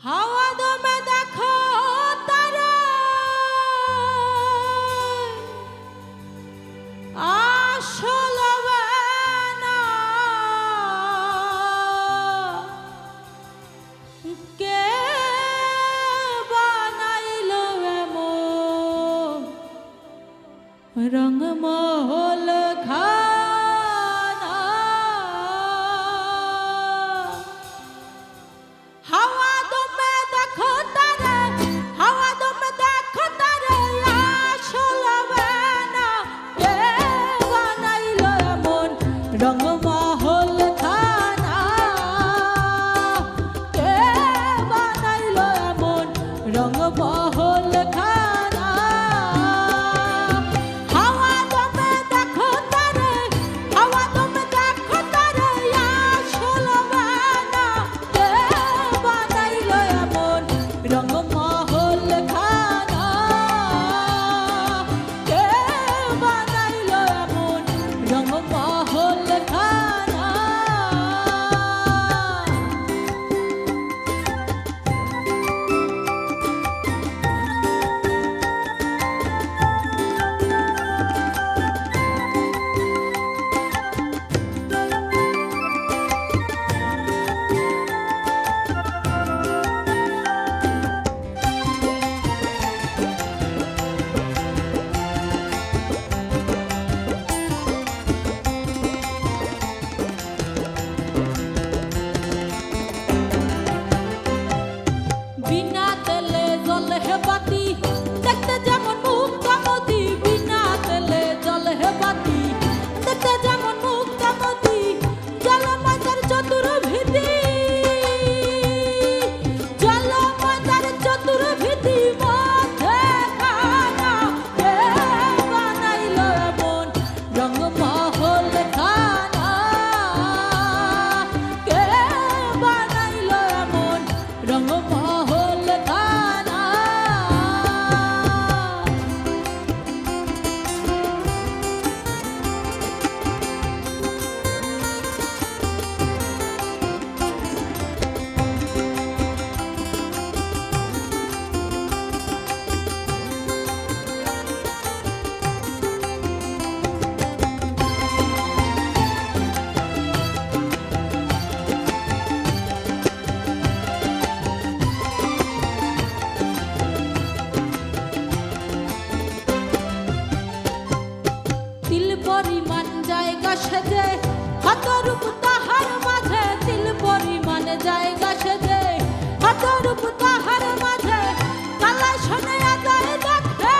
হাওয়া দমে দেখো তারা আসল না কে বানাইল এমন রঙমহল খানা হাওয়া দমে দেখো তারা হাওয়া দমে দেখো তারা আসল না কে বানাইল এমন রঙমহল খানা কে বানাইল এমন রঙমহল খানা হাওয়া দমে দেখো তারা হাওয়া দমে দেখো তারা আসল না কে বানাইল এমন রঙমহল খানা কে বানাইল এমন রঙমহল খানা বিনা তেলে জ্বলে হে বাতি দেখতে যেমন মুক্তা নদী বিনা তেলে জ্বলে হে বাতি দেখতে যেমন মুক্তা নদী জলময়দার চতুর্ভীতি জলময়দার চতুর্ভীতি মধ্যে খানা কে বানাইল এমন রঙমহল খানা কে বানাইল এমন রঙমহল খানা তিল পরিমাণ জায়গা সেজে হাতরূপ তাহার মাঝে তিল পরিমাণ জায়গা সেজে হাতরূপ তাহার মাঝে কালাই শোনে আদায় দেখে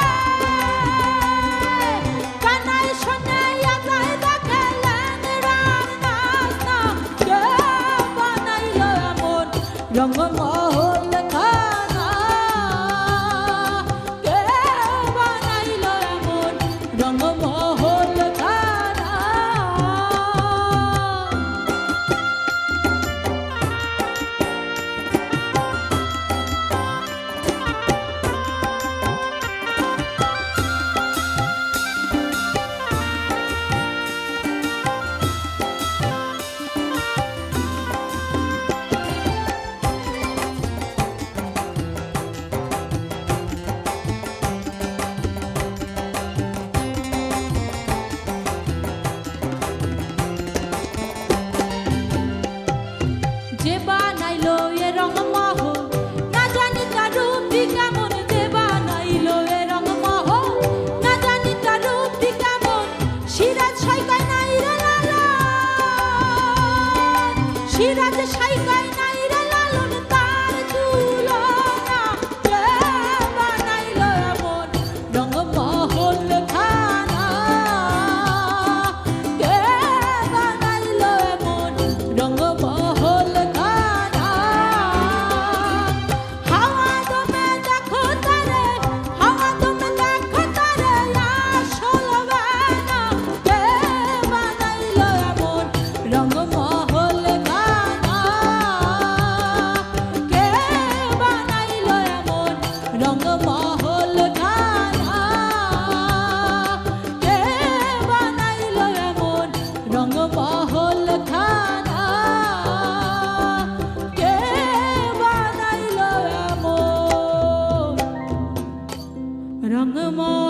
কানাই শোনে আদায় দেখে ল্যাংড়ার নাচ না কে বানাইল এমন রঙমহল খানা কে বানাইল এমন রঙমহল খানা রংময়